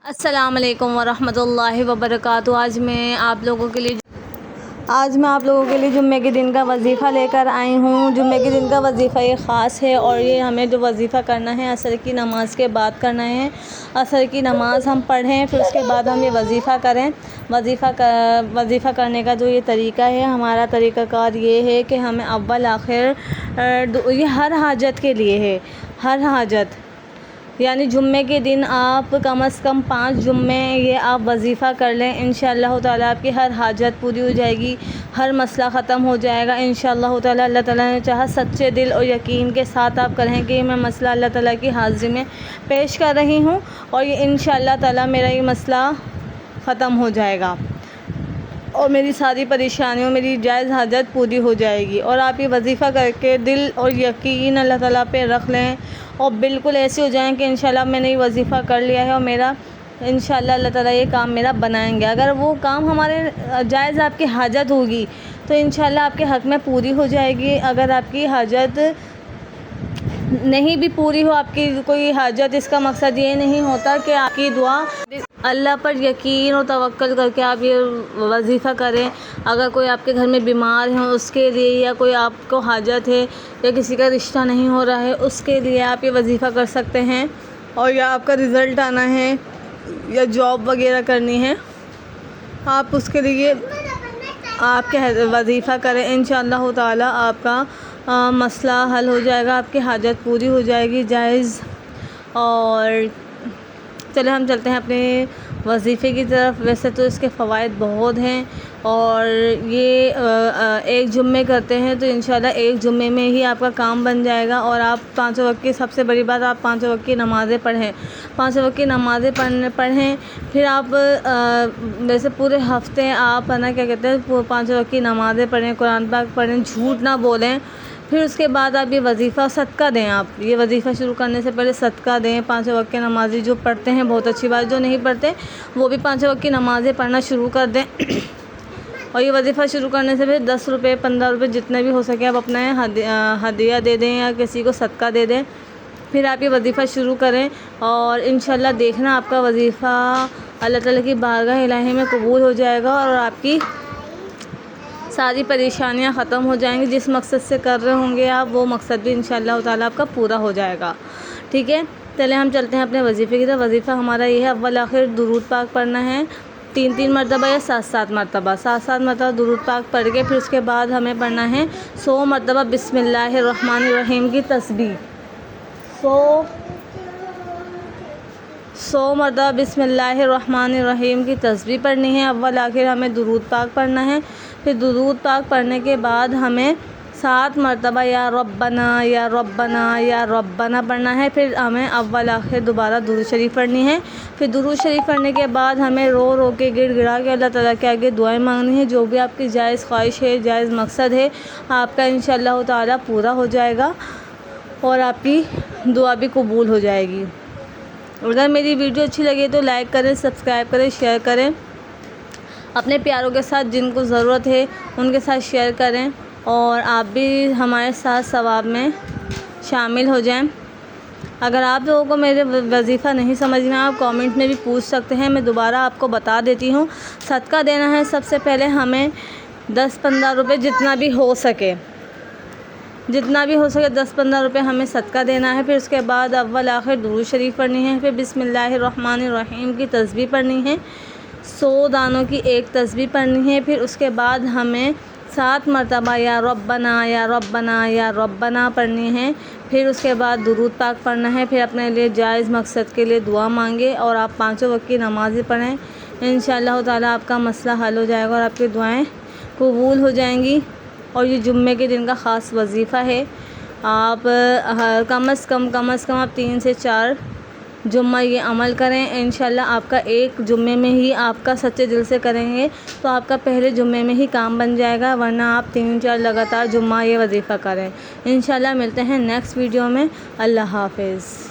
अस्सलाम वालेकुम वरहमतुल्लाहि वबरकातुहू। आज मैं आप लोगों के लिए जुम्मे के दिन का वजीफ़ा लेकर आई हूँ। जुम्मे के दिन का वजीफ़ा ये ख़ास है और ये हमें जो वजीफ़ा करना है असर की नमाज़ के बाद करना है। असर की नमाज़ हम पढ़ें, फिर उसके बाद हम ये वजीफ़ा करें। वजीफ़ा करने का जो ये तरीका है, हमारा तरीक़ाकार ये है कि हमें अव्वल आखिर ये हर हाजत के लिए है। हर हाजत यानी जुम्मे के दिन आप कम से कम 5 जुम्मे ये आप वजीफ़ा कर लें, इंशाअल्लाह ताला आपकी हर हाजत पूरी हो जाएगी, हर मसला ख़त्म हो जाएगा इंशाअल्लाह ताला। अल्लाह ताला ने चाहा सच्चे दिल और यकीन के साथ आप करें कि मैं मसला अल्लाह ताला की हाज़िरी में पेश कर रही हूँ और ये इंशाअल्लाह ताला मेरा ये मसला ख़त्म हो जाएगा और मेरी सारी परेशानियों, मेरी जायज़ हाजत पूरी हो जाएगी। और आप ये वजीफ़ा करके दिल और यकीन अल्लाह ताला पे रख लें और बिल्कुल ऐसे हो जाएं कि इंशाअल्लाह मैंने ये वजीफ़ा कर लिया है और मेरा इंशाअल्लाह अल्लाह ताला ये काम मेरा बनाएंगे। अगर वो काम हमारे जायज़ आपकी हाजत होगी तो इंशाअल्लाह आपके हक़ में पूरी हो जाएगी। अगर आपकी हाजत नहीं भी पूरी हो, आपकी कोई हाजत, इसका मकसद ये नहीं होता कि आपकी दुआ, अल्लाह पर यकीन और तवक्कल करके आप ये वजीफ़ा करें। अगर कोई आपके घर में बीमार है उसके लिए, या कोई आपको हाजत है, या किसी का रिश्ता नहीं हो रहा है उसके लिए आप ये वजीफ़ा कर सकते हैं। और या आपका रिज़ल्ट आना है या जॉब वगैरह करनी है, आप उसके लिए आपके वजीफ़ा करें, इंशाअल्लाह ताला आपका मसला हल हो जाएगा, आपकी हाजत पूरी हो जाएगी जायज़। और चले हम चलते हैं अपने वजीफ़े की तरफ। वैसे तो इसके फ़वाइद बहुत हैं और ये एक जुम्मे करते हैं तो इंशाअल्लाह एक जुम्मे में ही आपका काम बन जाएगा। और आप 5 वक्त की, सबसे बड़ी बात, आप 5 वक्त की नमाज़ें पढ़ें। 5 वक्त की नमाज़ें पढ़ें, फिर आप वैसे पूरे हफ्ते आप है ना, क्या कहते हैं, 5 वक्त की नमाज़ें पढ़ें, कुरान पाक पढ़ें, झूठ ना बोलें। फिर उसके बाद आप ये वजीफ़ा सदका दें। आप ये वजीफ़ा शुरू करने से पहले सदका दें। 5 वक्त के नमाज़ी जो पढ़ते हैं बहुत अच्छी बात, जो नहीं पढ़ते वो भी 5 वक्त की नमाज़ें पढ़ना शुरू कर दें। और ये वजीफ़ा शुरू करने से पहले 10 रुपये 15 रुपये जितने भी हो सके आप अपना हदिया दे दें या किसी को सदका दे दें। फिर आप ये वजीफ़ा शुरू करें और इंशाअल्लाह देखना आपका वजीफ़ा अल्लाह ताला की बारगाह इलाही में कबूल हो जाएगा और आपकी सारी परेशानियां ख़त्म हो जाएंगी। जिस मकसद से कर रहे होंगे आप, वो मकसद भी इंशाअल्लाह ताला आपका पूरा हो जाएगा। ठीक है, चले हम चलते हैं अपने वजीफ़े की तरफ। वजीफ़ा हमारा ये है, अव्वल आखिर दुरूद पाक पढ़ना है 3-3 मरतबा या 7-7 मरतबा। 7-7 मरतबा दुरूद पाक पढ़ के फिर उसके बाद हमें पढ़ना है 100 मरतबा बिस्मिल्लाहिर्रहमानिर्रहीम की तस्बीह। 100 मरतबा बिस्मिल्लाहिर्रहमानिर्रहीम की तस्बीह पढ़नी है। अव्वल आखिर हमें दुरूद पाक पढ़ना है। फिर दुरूद पाक पढ़ने के बाद हमें 7 मरतबा या रब्बना या रब्बना या रब्बना पढ़ना है। फिर हमें अव्वल आखिर दोबारा दुरूद शरीफ पढ़नी है। फिर दुरूद शरीफ पढ़ने के बाद हमें रो रो के, गिड़गिड़ा के अल्लाह ताला के आगे दुआएं मांगनी है। जो भी आपकी जायज़ ख्वाहिश है, जायज़ मकसद है, आपका इंशाअल्लाह ताला पूरा हो जाएगा और आपकी दुआ भी कबूल हो जाएगी। अगर मेरी वीडियो अच्छी लगे तो लाइक करें, सब्सक्राइब करें, शेयर करें। अपने प्यारों के साथ जिनको ज़रूरत है उनके साथ शेयर करें और आप भी हमारे साथ सवाब में शामिल हो जाएं। अगर आप लोगों को मेरे वजीफ़ा नहीं समझ में, आप कमेंट में भी पूछ सकते हैं, मैं दोबारा आपको बता देती हूँ। सदका देना है सबसे पहले हमें 10-15 रुपये, जितना भी हो सके 10-15 रुपये हमें सदका देना है। फिर उसके बाद अव्वल आखिर दुरूद शरीफ पढ़नी है। फिर बिस्मिल्लाहिर्रहमानिर्रहीम की तस्बीह पढ़नी है। 100 दानों की एक तस्बीह पढ़नी है। फिर उसके बाद हमें 7 मरतबा या रब्बना या रब्बना या रब्बना पढ़नी है। फिर उसके बाद दुरूद पाक पढ़ना है। फिर अपने लिए जायज़ मकसद के लिए दुआ मांगे और आप 5 वक्त की नमाज़ें पढ़ें। इंशाअल्लाह ताला आपका मसला हल हो जाएगा और आपकी दुआएं कबूल हो जाएंगी। और ये जुम्मे के दिन का ख़ास वजीफ़ा है। आप कम से कम आप 3 से 4 जुम्मा ये अमल करें। इंशाअल्लाह आपका एक जुम्मे में ही, आपका सच्चे दिल से करेंगे तो आपका पहले जुम्मे में ही काम बन जाएगा, वरना आप 3-4 लगातार जुम्मा ये वजीफ़ा करें। इंशाअल्लाह मिलते हैं नेक्स्ट वीडियो में। अल्लाह हाफ़िज़।